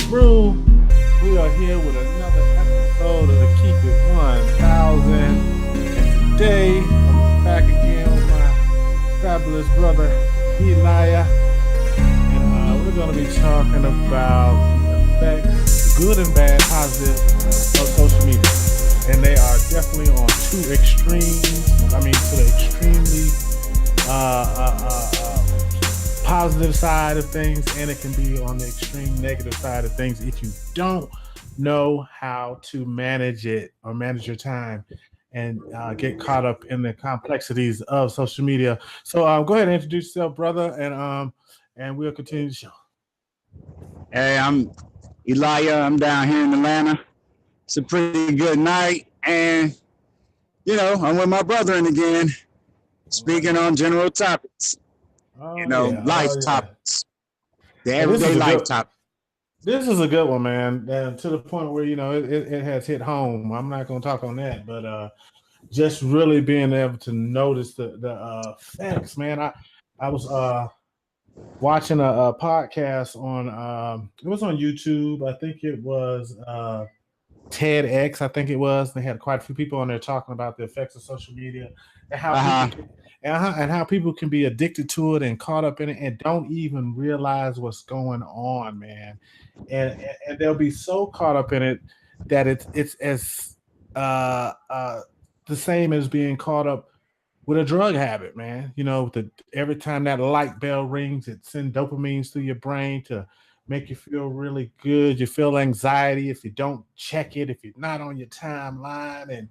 Brew. We are here with another episode of the Keep It 1000. And today, I'm back again with my fabulous brother, Elijah. And we're going to be talking about the effects, the good and bad, positive of social media. And they are definitely on two extremes. I mean, to the extremely positive side of things, and it can be on the extreme negative side of things if you don't know how to manage it or manage your time and get caught up in the complexities of social media. So go ahead and introduce yourself, brother, and we'll continue the show. Hey, I'm Elijah. I'm down here in Atlanta. It's a pretty good night, and I'm with my brethren again, speaking on general topics. Life topics, the everyday life topics. This is a good one, man. To the point where it has hit home. I'm not going to talk on that, but just really being able to notice the effects, man. I was watching a podcast on it was on YouTube. I think it was TEDx. I think it was. They had quite a few people on there talking about the effects of social media and how people can be addicted to it and caught up in it and don't even realize what's going on, man. And they'll be so caught up in it that it's as the same as being caught up with a drug habit, man. Every time that light bell rings, it sends dopamines through your brain to make you feel really good. You feel anxiety if you don't check it, if you're not on your timeline, and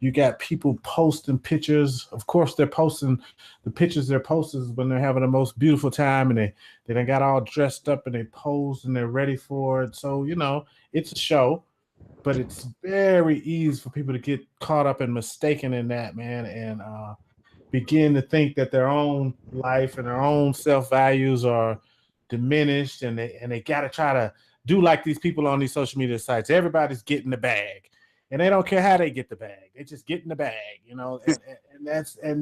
you got people posting pictures. Of course, they're posting the pictures they're posting when they're having the most beautiful time, and they done got all dressed up and they posed and they're ready for it. So, it's a show, but it's very easy for people to get caught up and mistaken in that, man, and begin to think that their own life and their own self-values are diminished, and they got to try to do like these people on these social media sites. Everybody's getting the bag. And they don't care how they get the bag. They just get in the bag, and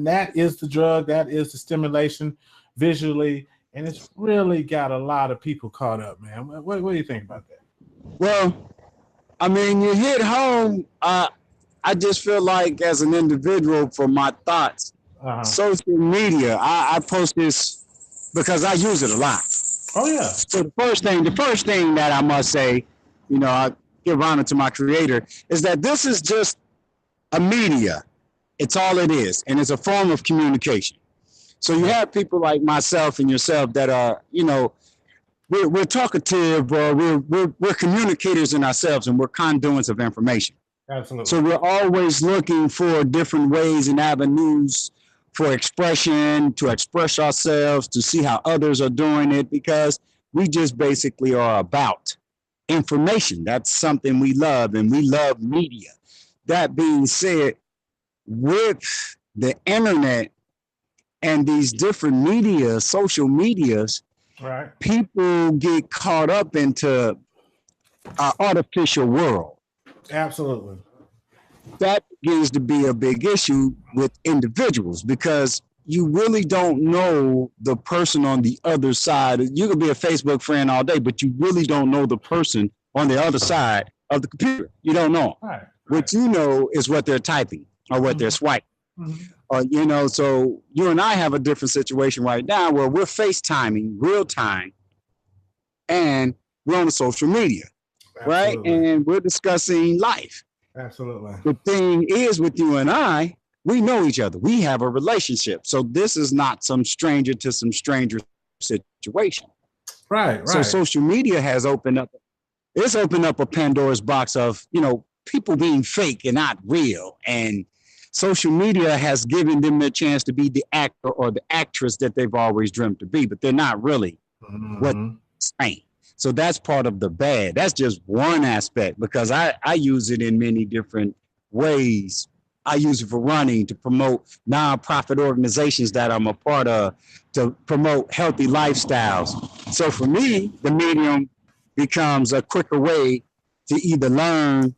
that is the drug. That is the stimulation visually. And it's really got a lot of people caught up, man. What do you think about that? Well, I mean, you hit home. I just feel like as an individual, for my thoughts, social media, I post this because I use it a lot. Oh, yeah. So the first thing that I must say, I give honor to my creator, is that this is just a media. It's all it is. And it's a form of communication. So you have people like myself and yourself that are, we're talkative, or we're communicators in ourselves, and we're conduits of information. Absolutely. So we're always looking for different ways and avenues for expression, to express ourselves, to see how others are doing it, because we just basically are about information. That's something we love, and we love media. That being said, with the internet and these different media, social medias, right, people get caught up into our artificial world. Absolutely. That begins to be a big issue with individuals, because you really don't know the person on the other side. You could be a Facebook friend all day, but you really don't know the person on the other side of the computer. You don't know. Right. What you know is what they're typing or what they're swiping. Mm-hmm. So you and I have a different situation right now where we're FaceTiming real time, and we're on the social media, right? And we're discussing life. Absolutely. The thing is, with you and I, we know each other. We have a relationship. So this is not some stranger to some stranger situation. Right. So social media has opened up a Pandora's box of, people being fake and not real. And social media has given them a chance to be the actor or the actress that they've always dreamt to be, but they're not really what they're saying. So that's part of the bad. That's just one aspect, because I use it in many different ways. I use it for running, to promote nonprofit organizations that I'm a part of, to promote healthy lifestyles. So for me, the medium becomes a quicker way to either learn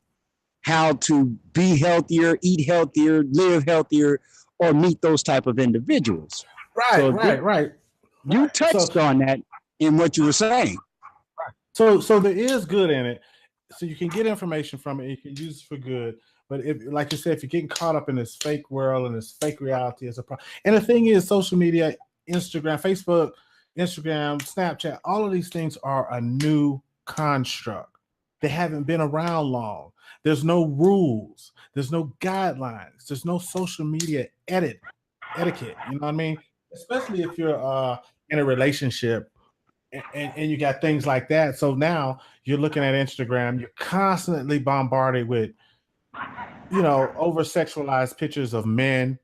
how to be healthier, eat healthier, live healthier, or meet those type of individuals. Right. You touched on that in what you were saying. So there is good in it. So you can get information from it. You can use it for good. But if, like you said, if you're getting caught up in this fake world and this fake reality, is a problem. And the thing is, social media, Instagram, Facebook, Instagram, Snapchat, all of these things are a new construct. They haven't been around long. There's no rules. There's no guidelines. There's no social media etiquette. You know what I mean? Especially if you're in a relationship and you got things like that. So now you're looking at Instagram, you're constantly bombarded with, over sexualized pictures of men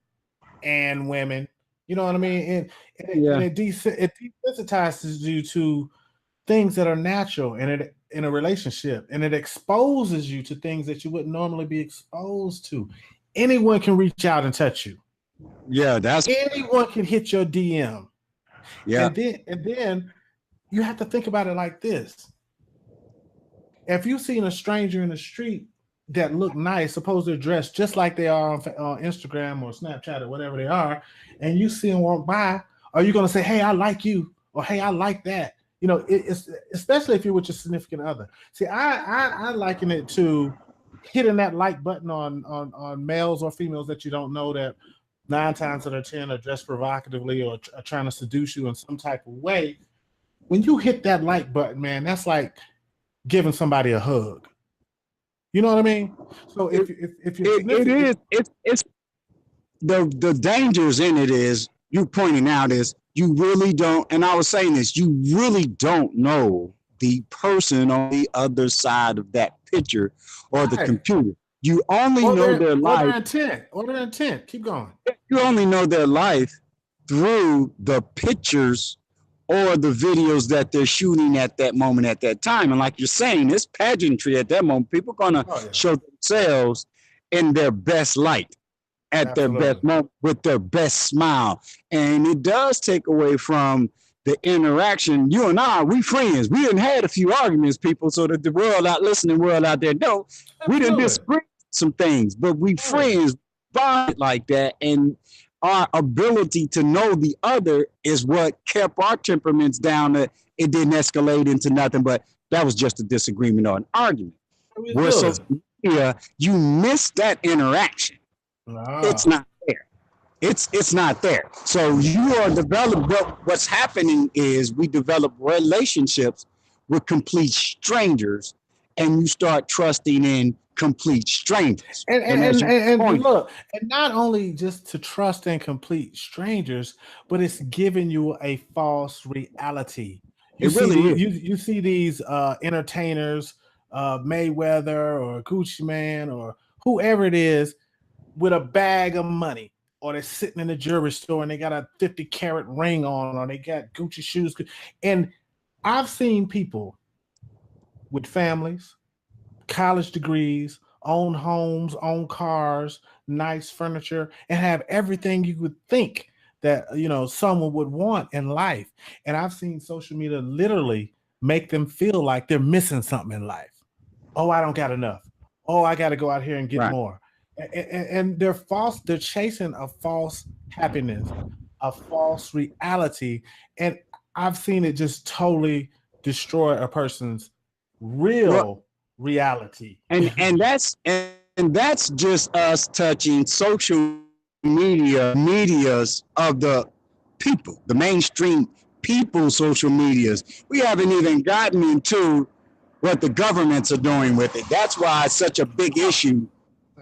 and women. You know what I mean? And it desensitizes you to things that are natural in a relationship, and it exposes you to things that you wouldn't normally be exposed to. Anyone can reach out and touch you. Yeah, anyone can hit your DM. Yeah. And then you have to think about it like this. If you've seen a stranger in the street that look nice, suppose they're dressed just like they are on Instagram or Snapchat or whatever they are, and you see them walk by, are you going to say, hey, I like you, or hey, I like that? It's especially if you're with your significant other. See, I liken it to hitting that like button on males or females that you don't know, that 9 times out of 10 are dressed provocatively or are trying to seduce you in some type of way. When you hit that like button, man, that's like giving somebody a hug. You know what I mean? So if it's the dangers in it is, you pointing out, is you really don't, and I was saying this, you really don't know the person on the other side of that picture or the computer. You only know their life. Or their intent. Keep going. You only know their life through the pictures or the videos that they're shooting at that moment, at that time. And like you're saying, it's pageantry at that moment. People are going to show themselves in their best light, at their best moment, with their best smile. And it does take away from the interaction. You and I, we friends. We done had a few arguments, people, so that the world out there know. We done disagree some things, but we friends bond like that. And our ability to know the other is what kept our temperaments down. It didn't escalate into nothing, but that was just a disagreement or an argument. Where social media, you miss that interaction. It's not there. It's not there. So you are developing. What's happening is we develop relationships with complete strangers, and you start trusting in complete strangers. And look, and not only just to trust in complete strangers, but it's giving you a false reality. You see these entertainers, Mayweather or Gucci Man or whoever it is, with a bag of money, or they're sitting in the jewelry store and they got a 50-carat ring on, or they got Gucci shoes. And I've seen people with families, college degrees, own homes, own cars, nice furniture, and have everything you would think that someone would want in life. And I've seen social media literally make them feel like they're missing something in life. Oh, I don't got enough. Oh, I got to go out here and get more. And they're false. They're chasing a false happiness, a false reality, and I've seen it just totally destroy a person's real reality. And that's just us touching social medias of the people, the mainstream people social medias. We haven't even gotten into what the governments are doing with it. That's why it's such a big issue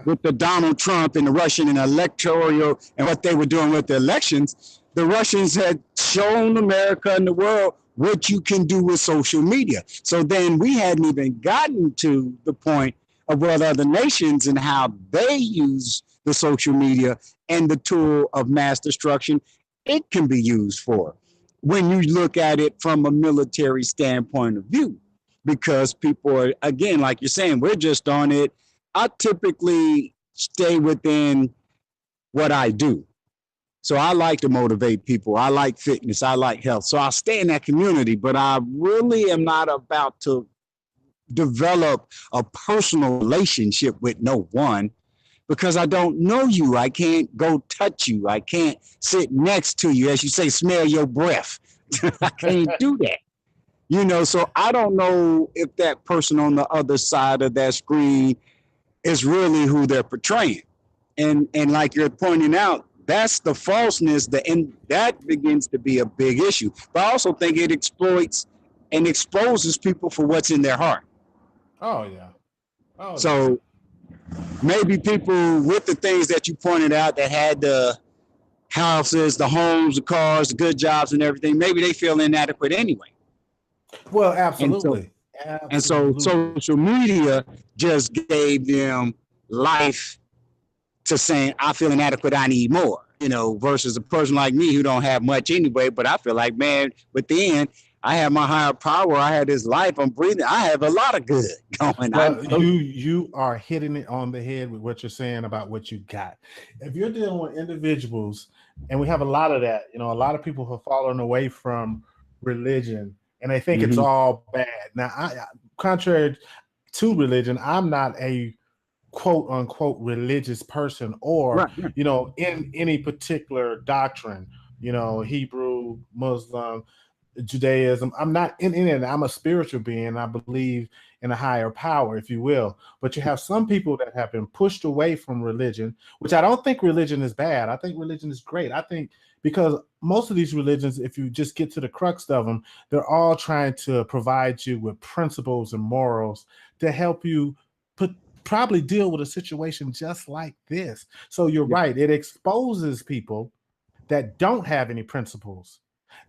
with the Donald Trump and the Russian and electoral and what they were doing with the elections. The Russians had shown America and the world what you can do with social media. So then we hadn't even gotten to the point of what other nations and how they use the social media and the tool of mass destruction it can be used for when you look at it from a military standpoint of view. Because people are, again, like you're saying, we're just on it. I typically stay within what I do. So I like to motivate people. I like fitness. I like health. So I stay in that community, but I really am not about to develop a personal relationship with no one because I don't know you. I can't go touch you. I can't sit next to you, as you say, smell your breath. I can't do that. You know, so I don't know if that person on the other side of that screen is really who they're portraying. And like you're pointing out, that's the falseness that, and that begins to be a big issue. But I also think it exploits and exposes people for what's in their heart. Oh yeah. Oh yeah. So maybe people with the things that you pointed out that had the houses, the homes, the cars, the good jobs and everything, maybe they feel inadequate anyway. Well, And absolutely. so social media just gave them life to saying, I feel inadequate, I need more, you know, versus a person like me who don't have much anyway, but I feel like, man, within, I have my higher power, I have this life, I'm breathing, I have a lot of good going on. Well, you are hitting it on the head with what you're saying about what you got. If you're dealing with individuals, and we have a lot of that, you know, a lot of people have fallen away from religion and they think it's all bad. Now, contrary to religion, I'm not a quote unquote religious person, or you know, in any particular doctrine, you know, Hebrew, Muslim, Judaism. I'm not in it. I'm a spiritual being. I believe in a higher power, if you will. But you have some people that have been pushed away from religion, which I don't think religion is bad. I think religion is great. I think because most of these religions, if you just get to the crux of them, they're all trying to provide you with principles and morals to help you probably deal with a situation just like this. So you're right. It exposes people that don't have any principles,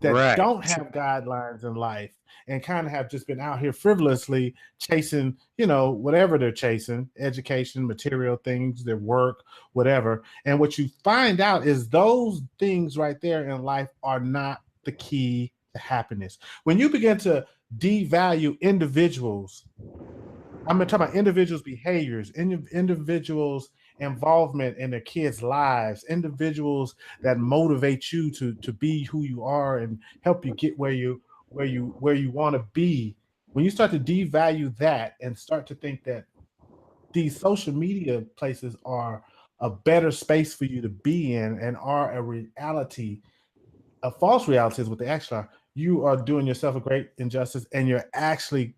that don't have guidelines in life, and kind of have just been out here frivolously chasing, you know, whatever they're chasing, education, material things, their work, whatever. And what you find out is those things right there in life are not the key to happiness. When you begin to devalue individuals, I'm talking about individuals' behaviors, individuals' involvement in their kids' lives, individuals that motivate you to be who you are and help you get where you want to be. When you start to devalue that and start to think that these social media places are a better space for you to be in and are a reality, a false reality is what they actually are, you are doing yourself a great injustice, and you're actually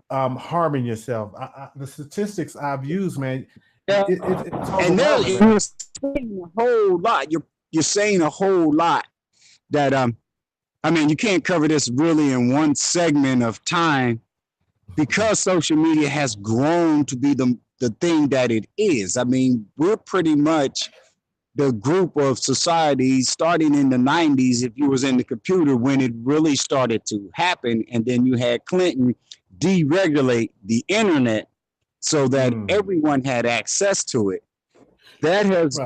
harming yourself. The statistics I've used, man, it's and there you're saying a whole lot. You're saying a whole lot that I mean, you can't cover this really in one segment of time, because social media has grown to be the thing that it is. I mean, we're pretty much the group of societies starting in the 90s, if you was in the computer, when it really started to happen. And then you had Clinton deregulate the internet so that everyone had access to it. That has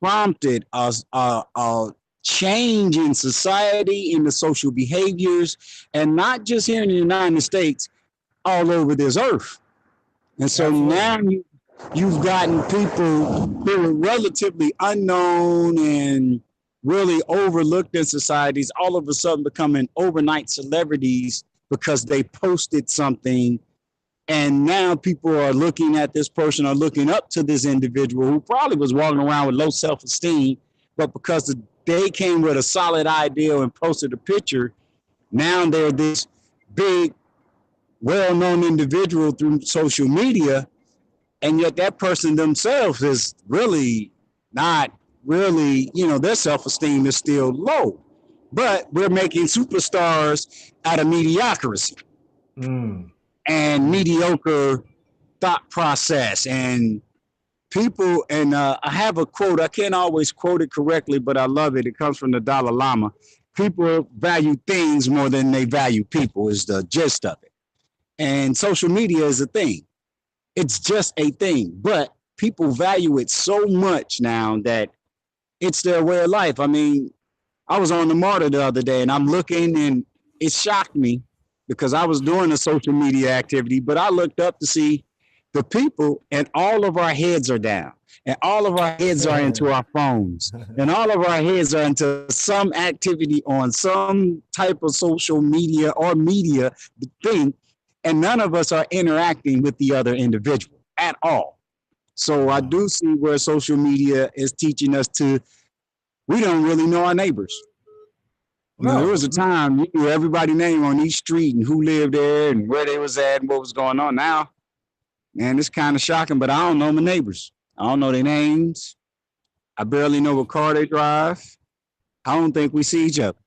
prompted a change in society, in the social behaviors, and not just here in the United States, all over this earth. And so now you've gotten people who are relatively unknown and really overlooked in societies all of a sudden becoming overnight celebrities because they posted something. And now people are looking at this person, or looking up to this individual who probably was walking around with low self-esteem, but because they came with a solid ideal and posted a picture, now they're this big, well-known individual through social media. And yet that person themselves is really not really, you know, their self-esteem is still low. But we're making superstars out of mediocrity and mediocre thought process. And people, and I have a quote, I can't always quote it correctly, but I love it. It comes from the Dalai Lama. People value things more than they value people, is the gist of it. And social media is a thing. It's just a thing, but people value it so much now that it's their way of life. I mean, I was on the MARTA the other day, and I'm looking, and it shocked me because I was doing a social media activity, but I looked up to see the people, and all of our heads are down, and all of our heads are into our phones, and all of our heads are into some activity on some type of social media or media thing. And none of us are interacting with the other individual at all. So I do see where social media is teaching us we don't really know our neighbors. No, there was a time you knew everybody's name on each street and who lived there and where they was at and what was going on. Now, man, it's kind of shocking, but I don't know my neighbors. I don't know their names. I barely know what car they drive. I don't think we see each other.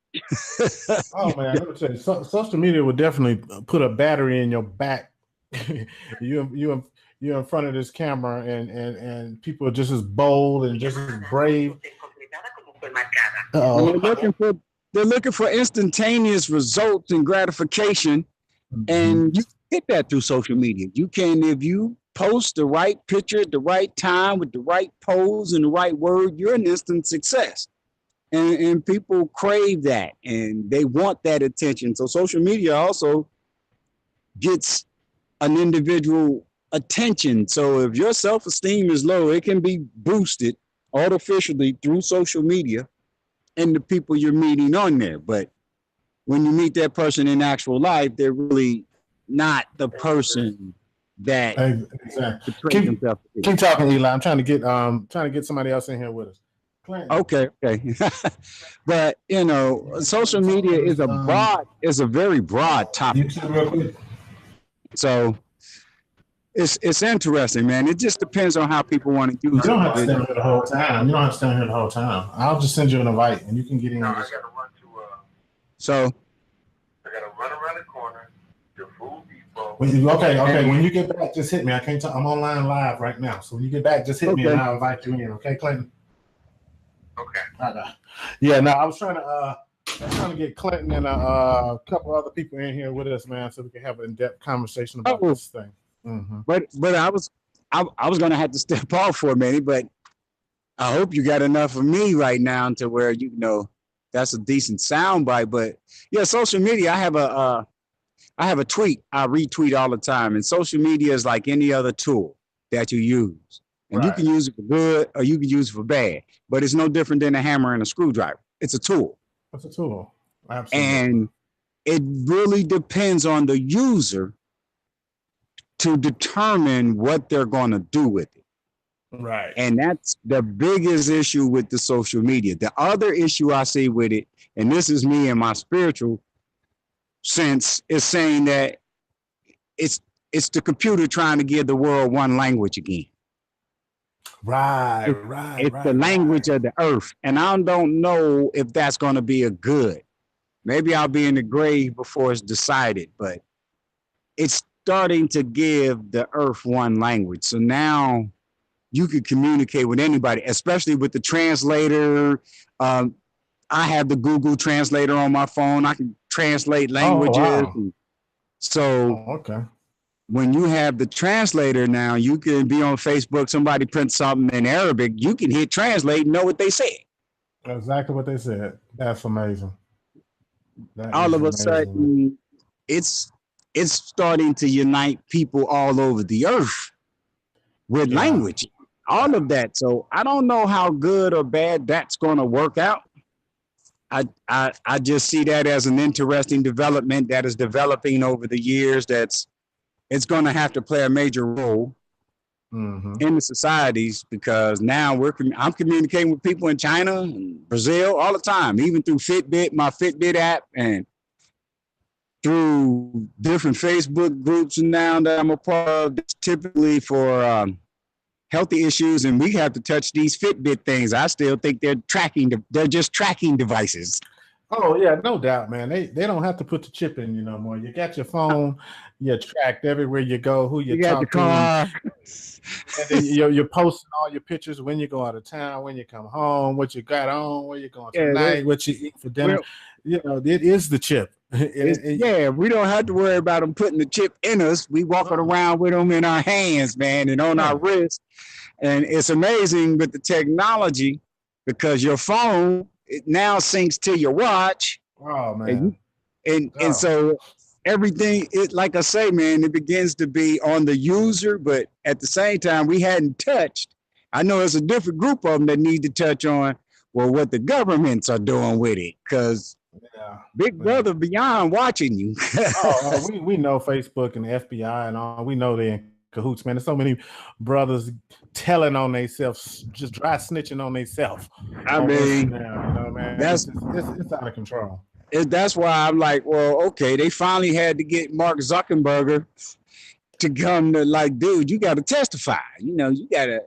Oh man, let me tell you, social media would definitely put a battery in your back. you're in front of this camera, and people are just as bold and just as brave. They're looking for instantaneous results and gratification, and you get that through social media. You can, if you post the right picture at the right time with the right pose and the right word, you're an instant success. And people crave that and they want that attention. So social media also gets an individual attention. So if your self-esteem is low, it can be boosted artificially through social media and the people you're meeting on there. But when you meet that person in actual life, they're really not the person that exactly. Keep talking, Eli. I'm trying to get somebody else in here with us. Okay. But you know, social media is a very broad topic. So it's interesting, man. It just depends on how people want to use it. You don't have to stand here the whole time. I'll just send you an invite and you can get in. I gotta run to so I gotta run around the corner to Food Depot. Okay. When you get back, just hit me. I can't talk. I'm online live right now. So when you get back, just hit me and I'll invite you in. Okay, Clinton? Okay. Yeah, no, I was trying to get Clinton and a couple other people in here with us, man, so we can have an in-depth conversation about this thing. Mm-hmm. But I was gonna have to step off for a minute, but I hope you got enough of me right now to where you know that's a decent soundbite. But yeah, social media. I have a tweet. I retweet all the time, and social media is like any other tool that you use. And you can use it for good or you can use it for bad, but it's no different than a hammer and a screwdriver. It's a tool. It's a tool. Absolutely. And it really depends on the user to determine what they're going to do with it. Right. And that's the biggest issue with the social media. The other issue I see with it, and this is me in my spiritual sense, is saying that it's the computer trying to give the world one language again. Right. It's the language of the earth. And I don't know if that's going to be a good. Maybe I'll be in the grave before it's decided, but it's starting to give the earth one language. So now you can communicate with anybody, especially with the translator. I have the Google Translator on my phone. I can translate languages. Oh, wow. So when you have the translator now, you can be on Facebook, somebody prints something in Arabic, you can hit translate and know what they said. Exactly what they said. That's amazing. All of a sudden, it's starting to unite people all over the earth with language, all of that. So I don't know how good or bad that's going to work out. I just see that as an interesting development that is developing over the years. It's going to have to play a major role in the societies, because now I'm communicating with people in China and Brazil all the time, even through Fitbit, my Fitbit app, and through different Facebook groups now that I'm a part of. It's typically for healthy issues, and we have to touch these Fitbit things. I still think they're just tracking devices. Oh yeah, no doubt, man. They don't have to put the chip in you no more. You got your phone, you're tracked everywhere you go, who you talk to. And then you're posting all your pictures when you go out of town, when you come home, what you got on, where you're going tonight, what you eat for dinner. You know, it is the chip. We don't have to worry about them putting the chip in us. We walking around with them in our hands, man, and on our wrists. And it's amazing with the technology, because your phone, it now syncs to your watch. Oh man. And so everything, like I say, man, it begins to be on the user, but at the same time, we hadn't touched. I know it's a different group of them that need to touch on, well, what the governments are doing with it, because Big Brother beyond watching you. We know Facebook and the FBI and all. We know they're in cahoots, man. There's so many brothers telling on themselves, just dry snitching on themselves. I mean, you know, man, it's out of control. that's why I'm like, well, okay, they finally had to get Mark Zuckerberg to come to like, dude, you got to testify. You got to,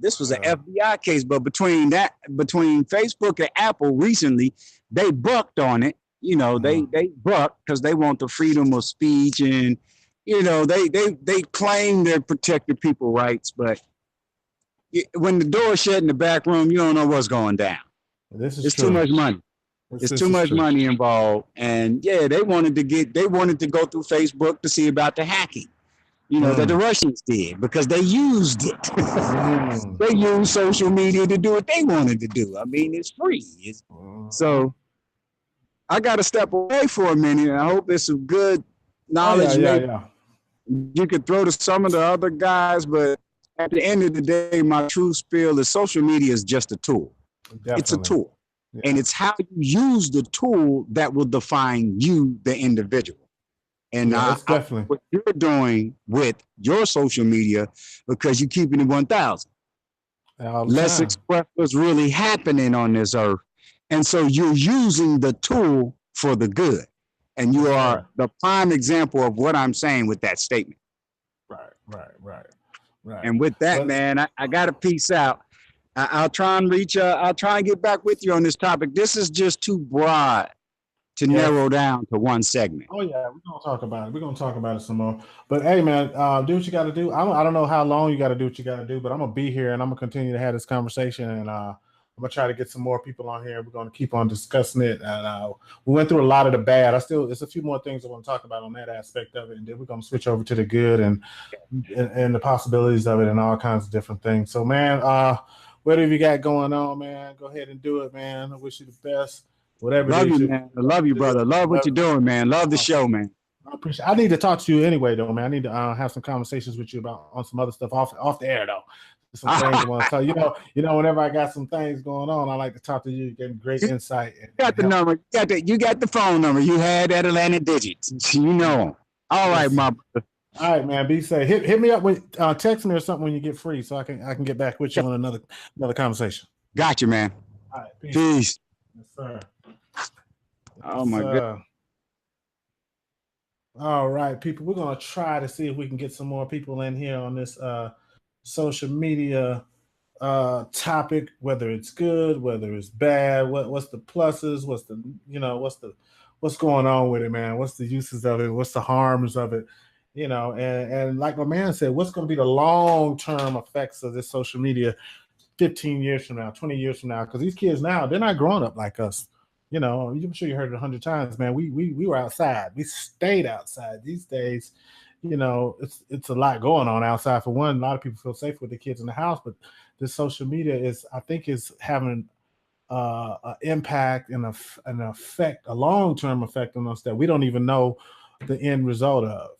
this was an FBI case, but between Facebook and Apple recently, they bucked on it. They bucked because they want the freedom of speech, and they claim they're protecting people's rights, but when the door's shut in the back room, you don't know what's going down. It's too much money. It's too much money involved, and yeah, they wanted to go through Facebook to see about the hacking. That the Russians did, because they used it. They used social media to do what they wanted to do. I mean, it's free. So I got to step away for a minute. I hope there's some good knowledge. You could throw to some of the other guys, but at the end of the day, my true spiel is social media is just a tool. Definitely. It's a tool. Yeah. And it's how you use the tool that will define you, the individual. And definitely what you're doing with your social media, because you're keeping it 1,000. Let's express what's really happening on this earth. And so you're using the tool for the good. And you are the prime example of what I'm saying with that statement. Right. And with that, man, I got to peace out. I'll try and get back with you on this topic. This is just too broad to narrow down to one segment. Oh yeah, we're gonna talk about it. We're gonna talk about it some more. But hey, man, do what you got to do. I don't know how long you got to do what you got to do, but I'm gonna be here and I'm gonna continue to have this conversation, and I'm gonna try to get some more people on here. We're gonna keep on discussing it, and we went through a lot of the bad. There's a few more things I want to talk about on that aspect of it, and then we're gonna switch over to the good and the possibilities of it and all kinds of different things. So, man, whatever you got going on, man, go ahead and do it, man. I wish you the best. Whatever. Love you, man. I love you, brother. Love what you're doing, man. Love the show, man. I appreciate. I need to talk to you anyway, though, man. I need to have some conversations with you on some other stuff off the air, though. Some things I want to tell you. Whenever I got some things going on, I like to talk to you. Getting great insight. You got the number. You got the phone number. You had that Atlanta digits. You know. All right, my brother. All right, man. Be safe. Hit me up with text me or something when you get free, so I can get back with you on another conversation. Got you, man. All right. Peace. Yes, sir. Oh my God. All right, people. We're gonna try to see if we can get some more people in here on this social media topic, whether it's good, whether it's bad, what's the pluses, what's going on with it, man? What's the uses of it? What's the harms of it? And like my man said, what's going to be the long-term effects of this social media 15 years from now, 20 years from now? Because these kids now, they're not growing up like us. I'm sure you heard it 100 times, man. We were outside. We stayed outside. These days, it's a lot going on outside. For one, a lot of people feel safe with the kids in the house, but this social media I think is having an impact and an effect, a long-term effect on us that we don't even know the end result of.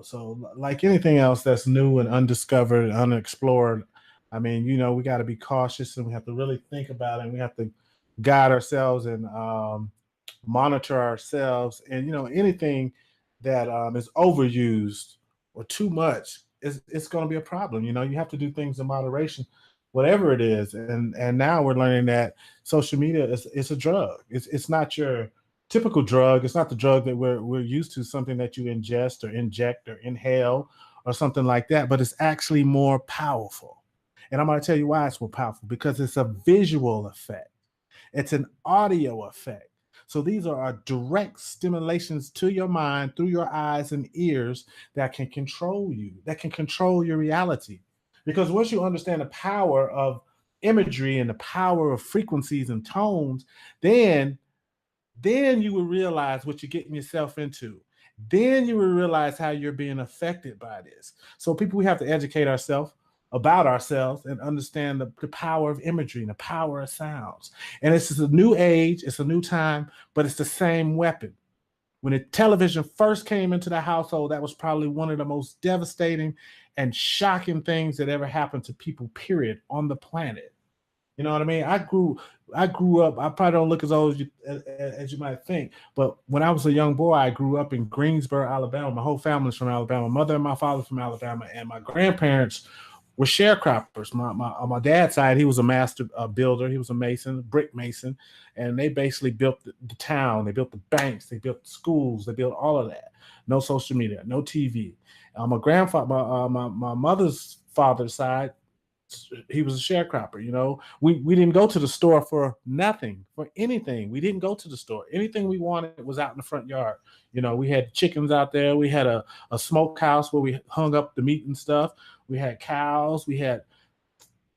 So like anything else that's new and undiscovered, unexplored, I mean, we got to be cautious, and we have to really think about it, and we have to guide ourselves and monitor ourselves. And anything that is overused or too much, it's going to be a problem. You have to do things in moderation, whatever it is. And now we're learning that social media is a drug. It's not your typical drug. It's not the drug that we're used to, something that you ingest or inject or inhale or something like that, but it's actually more powerful. And I'm going to tell you why it's more powerful, because it's a visual effect. It's an audio effect. So these are direct stimulations to your mind through your eyes and ears that can control you, that can control your reality. Because once you understand the power of imagery and the power of frequencies and tones, then you will realize what you're getting yourself into. Then you will realize how you're being affected by this. So we have to educate ourselves about ourselves and understand the power of imagery and the power of sounds. And this is a new age, it's a new time, but it's the same weapon. When the television first came into the household, that was probably one of the most devastating and shocking things that ever happened to people, period, on the planet. You know what I mean? I grew up, I probably don't look as old as you might think, but when I was a young boy, I grew up in Greensboro, Alabama. My whole family's from Alabama. My mother and my father from Alabama, and my grandparents were sharecroppers. On my dad's side, he was a master builder. He was a mason, brick mason, and they basically built the town. They built the banks. They built the schools. They built all of that. No social media, no TV. My grandfather, my mother's father's side, he was a sharecropper. You know, we didn't go to the store for nothing, for anything. We didn't go to the store. Anything we wanted was out in the front yard. You know, we had chickens out there. We had a smokehouse where we hung up the meat and stuff. We had cows. We had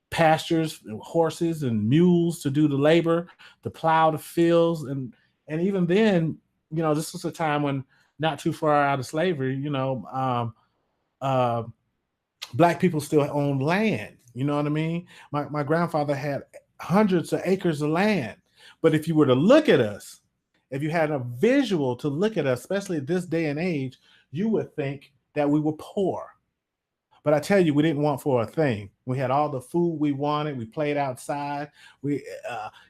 pastures, horses and mules to do the labor, to plow the fields. And even then, you know, this was a time when not too far out of slavery, you know, Black people still owned land. You know what I mean? My grandfather had hundreds of acres of land. But if you were to look at us, if you had a visual to look at us, especially at this day and age, you would think that we were poor. But I tell you, we didn't want for a thing. We had all the food we wanted. We played outside. You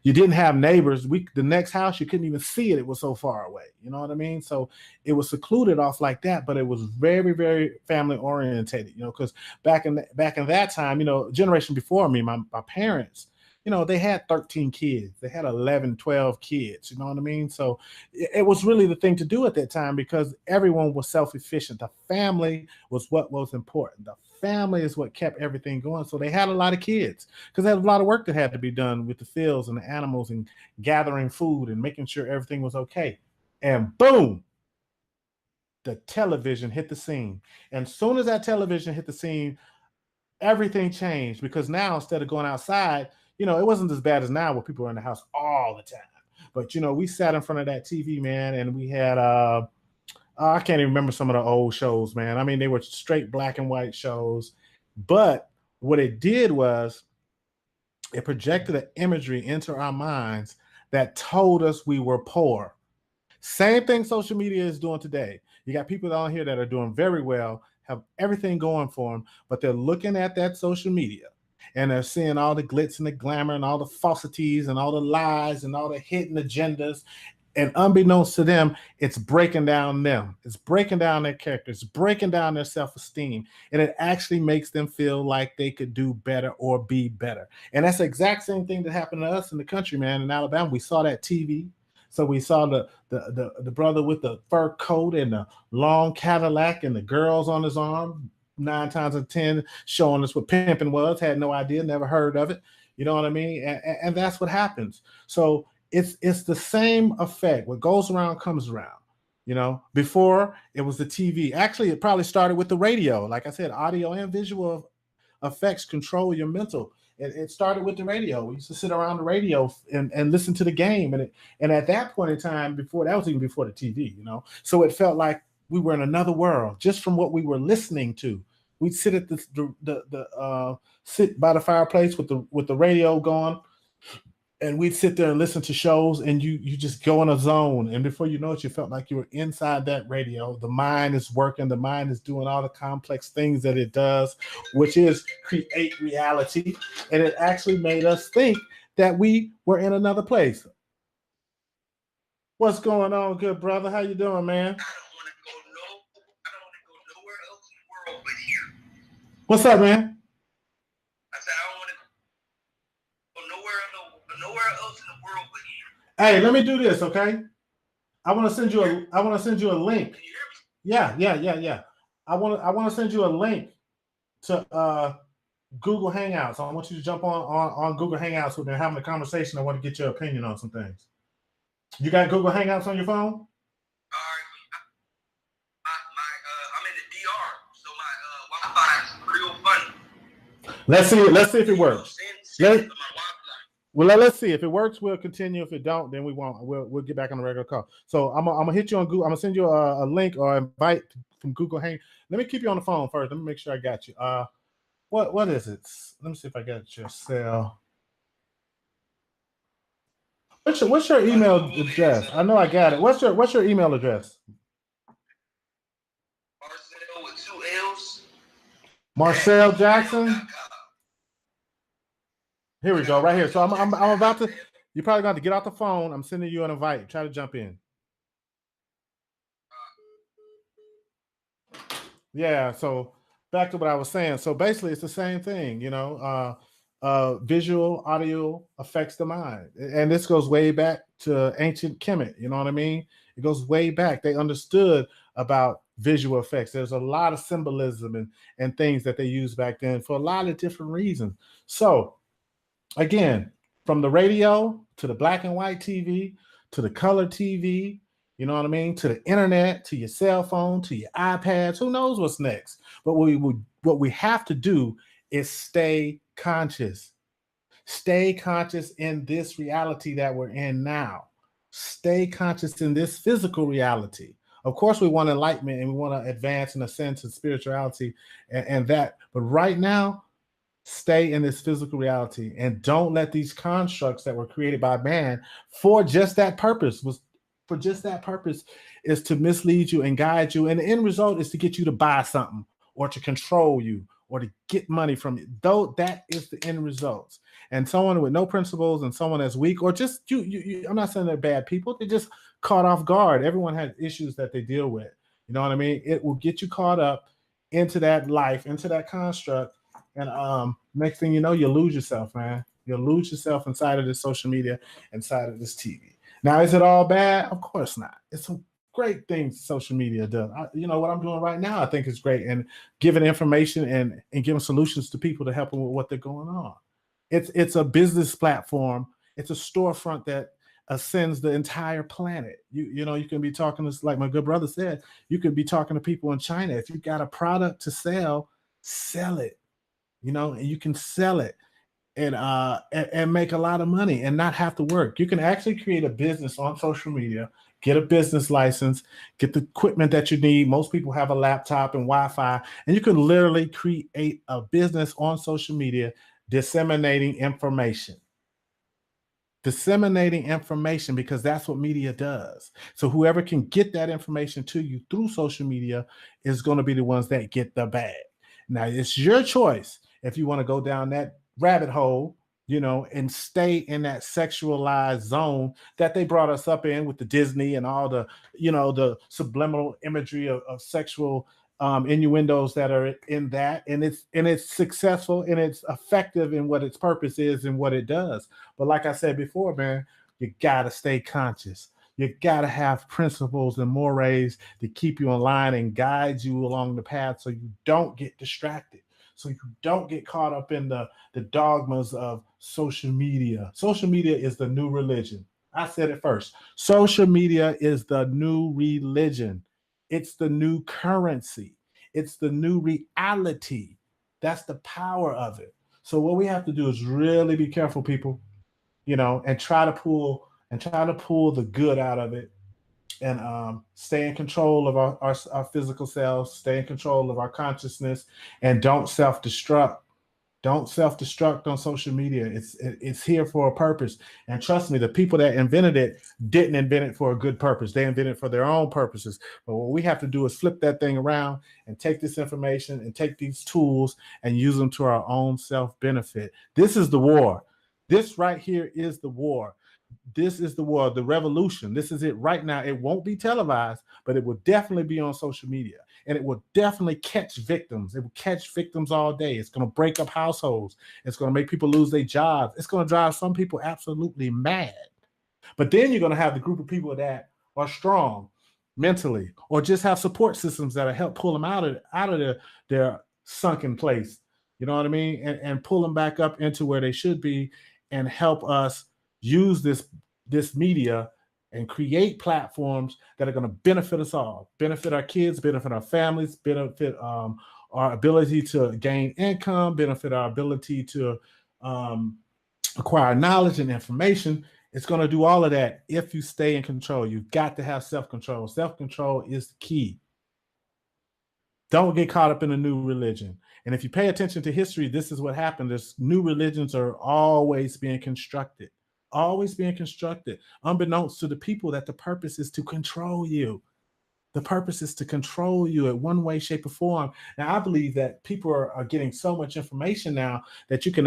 didn't have neighbors. The next house, you couldn't even see it. It was so far away. You know what I mean? So it was secluded off like that, but it was very, very family orientated, you know, because back in that time, you know, generation before me, my parents, you know, they had 13 kids. They had 11, 12 kids. You know what I mean? So it was really the thing to do at that time because everyone was self-efficient. The family was what was important. The family is what kept everything going. So they had a lot of kids because they had a lot of work that had to be done with the fields and the animals and gathering food and making sure everything was okay. And boom, the television hit the scene. And as soon as that television hit the scene, everything changed because now instead of going outside, you know, it wasn't as bad as now where people are in the house all the time. But, you know, we sat in front of that TV, man, and we had, I can't even remember some of the old shows, man. I mean, they were straight black and white shows. But what it did was it projected an imagery into our minds that told us we were poor. Same thing social media is doing today. You got people on here that are doing very well, have everything going for them, but they're looking at that social media and they're seeing all the glitz and the glamour and all the falsities and all the lies and all the hidden agendas. And unbeknownst to them, it's breaking down them. It's breaking down their characters, breaking down their self-esteem. And it actually makes them feel like they could do better or be better. And that's the exact same thing that happened to us in the country, man. In Alabama, we saw that TV. So we saw the brother with the fur coat and the long Cadillac and the girls on his arm, 9 times out of 10 showing us what pimping was. Had no idea, never heard of it. You know what I mean? And that's what happens. So it's the same effect. What goes around comes around. You know, before it was the TV. Actually, it probably started with the radio. Like I said, audio and visual effects control your mental. It started with the radio. We used to sit around the radio and listen to the game. And at that point in time, before that was even before the TV, you know. So it felt like we were in another world just from what we were listening to. We'd sit at sit by the fireplace with the radio going, and we'd sit there and listen to shows, and you just go in a zone. And before you know it, you felt like you were inside that radio. The mind is working. The mind is doing all the complex things that it does, which is create reality. And it actually made us think that we were in another place. What's going on, good brother? How you doing, man? I don't want to go nowhere else in the world but here. What's up, man? I said I don't want to go nowhere else in the world but here. Hey, let me do this, okay? I want to send you a link. Can you hear me? Yeah. I want to send you a link to Google Hangouts. I want you to jump on Google Hangouts with me and having a conversation. I want to get your opinion on some things. You got Google Hangouts on your phone? All right. I'm in the DR, so my Wi-Fi is real funny. Let's see if it works. Send my Well, let's see. If it works, we'll continue. If it don't, then we won't. We'll get back on the regular call. So I'm gonna hit you on Google. I'm gonna send you a link or invite from Google Hang. Let me keep you on the phone first. Let me make sure I got you. What is it? Let me see if I got your cell. What's your email address? I know I got it. What's your email address? Marcel with 2 L's. Marcel Jackson. Here we go, right here. So I'm about to. You're probably going to get off the phone. I'm sending you an invite. Try to jump in. Yeah. So back to what I was saying. So basically, it's the same thing. Visual, audio affects the mind, and this goes way back to ancient Kemet. You know what I mean? It goes way back. They understood about visual effects. There's a lot of symbolism and things that they used back then for a lot of different reasons. So again, from the radio to the black and white TV to the color TV, you know what I mean, to the internet, to your cell phone, to your iPads, who knows what's next? But what we have to do is stay conscious. Stay conscious in this reality that we're in now. Stay conscious in this physical reality. Of course, we want enlightenment and we want to advance in a sense of spirituality and that. But right now, stay in this physical reality and don't let these constructs that were created by man for just that purpose is to mislead you and guide you. And the end result is to get you to buy something or to control you or to get money from you. Though that is the end results. And someone with no principles and someone that's weak or just you I'm not saying they're bad people. They're just caught off guard. Everyone has issues that they deal with. You know what I mean? It will get you caught up into that life, into that construct. And next thing you know, you lose yourself, man. You'll lose yourself inside of this social media, inside of this TV. Now, is it all bad? Of course not. It's some great things social media does. What I'm doing right now, I think is great. And giving information and giving solutions to people to help them with what they're going on. It's a business platform. It's a storefront that ascends the entire planet. You can be talking to, like my good brother said, you could be talking to people in China. If you've got a product to sell it. And you can sell it and make a lot of money and not have to work. You can actually create a business on social media, get a business license, get the equipment that you need. Most people have a laptop and Wi-Fi, and you can literally create a business on social media disseminating information. Because that's what media does. So whoever can get that information to you through social media is going to be the ones that get the bag. Now, it's your choice if you want to go down that rabbit hole, and stay in that sexualized zone that they brought us up in with the Disney and all the, the subliminal imagery of sexual innuendos that are in that. And it's successful and it's effective in what its purpose is and what it does. But like I said before, man, you got to stay conscious. You got to have principles and mores to keep you in line and guide you along the path so you don't get distracted, so you don't get caught up in the dogmas of social media. Social media is the new religion. I said it first. Social media is the new religion. It's the new currency. It's the new reality. That's the power of it. So what we have to do is really be careful, people, and try to pull the good out of it and stay in control of our physical selves, stay in control of our consciousness, and don't self-destruct. Don't self-destruct on social media. It's here for a purpose. And trust me, the people that invented it didn't invent it for a good purpose. They invented it for their own purposes. But what we have to do is flip that thing around and take this information and take these tools and use them to our own self-benefit. This is the war. This right here is the war. This is the war, the revolution. This is it right now. It won't be televised, but it will definitely be on social media. And it will definitely catch victims. It will catch victims all day. It's going to break up households. It's going to make people lose their jobs. It's going to drive some people absolutely mad. But then you're going to have the group of people that are strong mentally or just have support systems that help pull them out of their sunken place. You know what I mean? And pull them back up into where they should be and help us use this media and create platforms that are going to benefit us all, benefit our kids, benefit our families, benefit our ability to gain income, benefit our ability to acquire knowledge and information. It's going to do all of that if you stay in control. You've got to have self-control. Self-control is the key. Don't get caught up in a new religion. And if you pay attention to history, this is what happened. There's new religions are always being constructed. Unbeknownst to the people, that the purpose is to control you. The purpose is to control you in one way, shape, or form. Now, I believe that people are getting so much information now that you can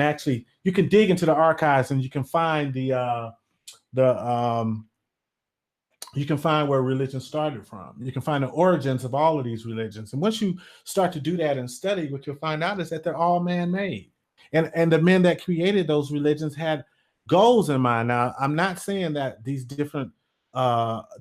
dig into the archives and you can find the you can find where religion started from. You can find the origins of all of these religions. And once you start to do that and study, what you'll find out is that they're all man-made. And the men that created those religions had goals in mind. Now, I'm not saying that these different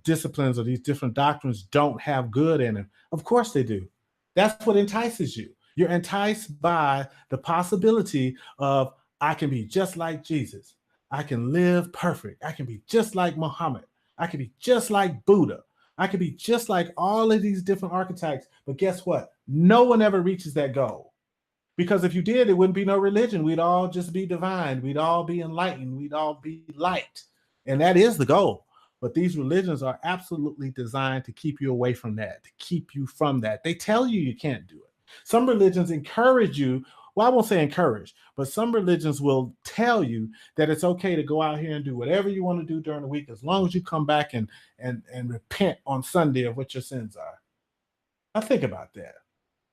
disciplines or these different doctrines don't have good in them. Of course they do. That's what entices you. You're enticed by the possibility of, I can be just like Jesus. I can live perfect. I can be just like Muhammad. I could be just like Buddha. I could be just like all of these different archetypes. But guess what? No one ever reaches that goal. Because if you did, it wouldn't be no religion. We'd all just be divine. We'd all be enlightened. We'd all be light. And that is the goal. But these religions are absolutely designed to keep you away from that, to keep you from that. They tell you you can't do it. Some religions encourage you. Well, I won't say encourage, but some religions will tell you that it's okay to go out here and do whatever you want to do during the week, as long as you come back and repent on Sunday of what your sins are. Now think about that.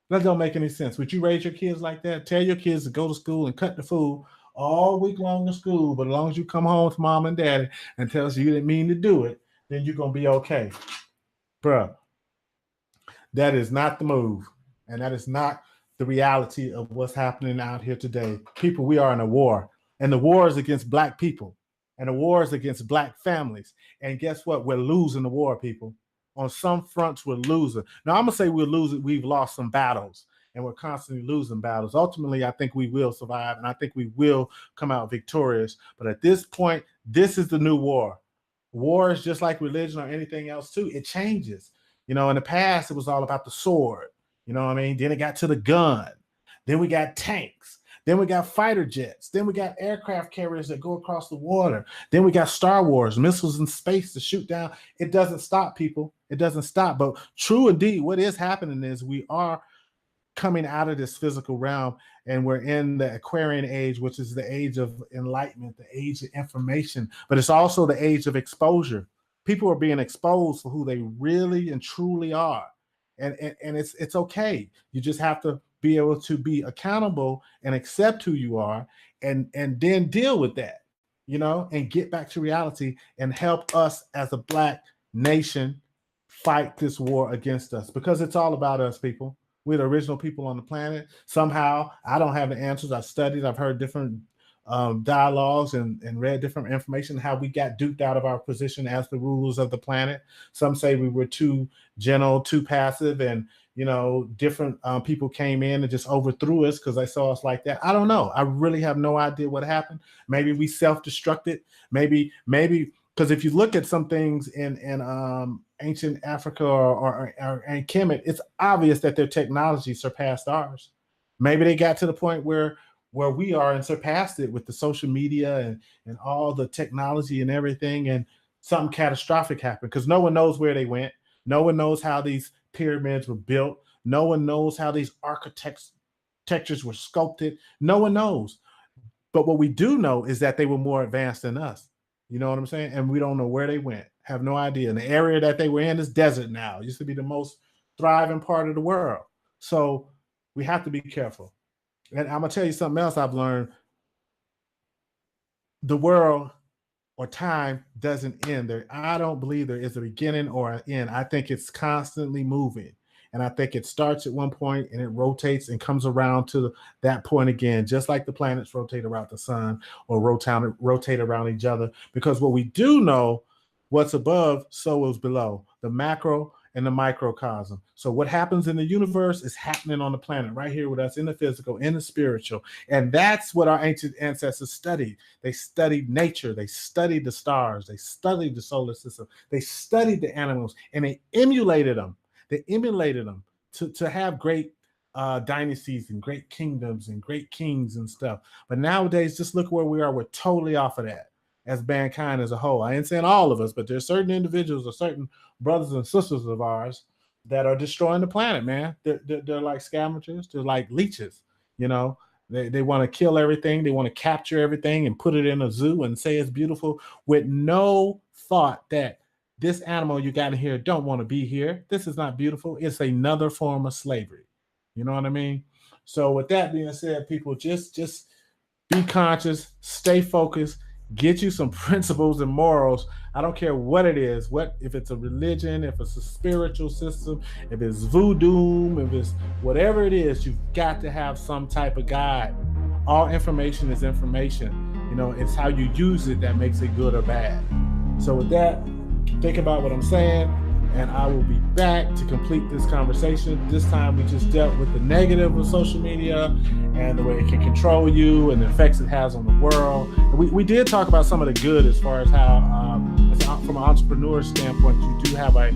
That don't make any sense. Would you raise your kids like that? Tell your kids to go to school and cut the food all week long in school, but as long as you come home to mom and daddy and tell us you didn't mean to do it, then you're going to be okay. Bruh, that is not the move. And that is not the reality of what's happening out here today. People, we are in a war, and the war is against Black people, and the war is against Black families. And guess what? We're losing the war, people. On some fronts, we're losing. Now, I'm going to say we're losing. We've lost some battles, and we're constantly losing battles. Ultimately, I think we will survive, and I think we will come out victorious. But at this point, this is the new war. War is just like religion or anything else, too. It changes. You know, in the past, it was all about the sword. You know what I mean? Then it got to the gun. Then we got tanks. Then we got fighter jets. Then we got aircraft carriers that go across the water. Then we got Star Wars, missiles in space to shoot down. It doesn't stop, people. It doesn't stop. But true indeed, what is happening is we are coming out of this physical realm, and we're in the Aquarian age, which is the age of enlightenment, the age of information. But it's also the age of exposure. People are being exposed for who they really and truly are. And it's okay. You just have to be able to be accountable and accept who you are, and then deal with that, you know, and get back to reality and help us as a Black nation fight this war against us, because it's all about us, people. We're the original people on the planet. Somehow, I don't have the answers. I've studied, I've heard different dialogues and read different information, how we got duped out of our position as the rulers of the planet. Some say we were too gentle, too passive, and you know, different people came in and just overthrew us because they saw us like that. I don't know. I really have no idea what happened. Maybe we self-destructed. Maybe because if you look at some things in ancient Africa or Kemet, it's obvious that their technology surpassed ours. Maybe they got to the point where we are and surpassed it with the social media and all the technology and everything, and something catastrophic happened because no one knows where they went. No one knows how these pyramids were built. No one knows how these architectures were sculpted. No one knows. But what we do know is that they were more advanced than us. You know what I'm saying? And we don't know where they went. Have no idea. And the area that they were in is desert now. It used to be the most thriving part of the world. So we have to be careful. And I'm going to tell you something else I've learned. The world or time doesn't end there. I don't believe there is a beginning or an end. I think it's constantly moving. And I think it starts at one point and it rotates and comes around to that point again, just like the planets rotate around the sun or rotate around each other. Because what we do know, what's above, so is below. The macro and the microcosm. So what happens in the universe is happening on the planet right here with us, in the physical, in the spiritual. And that's what our ancient ancestors studied. They studied nature. They studied the stars. They studied the solar system. They studied the animals, and they emulated them. They emulated them to have great dynasties and great kingdoms and great kings and stuff. But nowadays, just look where we are. We're totally off of that as mankind as a whole. I ain't saying all of us, but there's certain individuals or certain brothers and sisters of ours that are destroying the planet, man. They're like scavengers. They're like leeches, you know. They want to kill everything. They want to capture everything and put it in a zoo and say it's beautiful with no thought that this animal you got in here don't want to be here. This is not beautiful. It's another form of slavery. You know what I mean? So with that being said, people, just be conscious, stay focused, get you some principles and morals. I don't care what it is, what if it's a religion, if it's a spiritual system, if it's voodoo, if it's whatever it is, you've got to have some type of guide. All information is information. You know, it's how you use it that makes it good or bad. So with that, think about what I'm saying, and I will be back to complete this conversation. This time we just dealt with the negative of social media and the way it can control you and the effects it has on the world. And we did talk about some of the good as far as how, from an entrepreneur standpoint, you do have a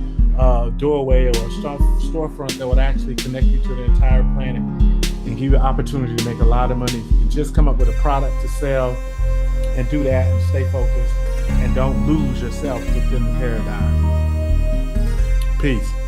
doorway or a storefront that would actually connect you to the entire planet and give you an opportunity to make a lot of money. If you can just come up with a product to sell and do that and stay focused and don't lose yourself within the paradigm. Peace.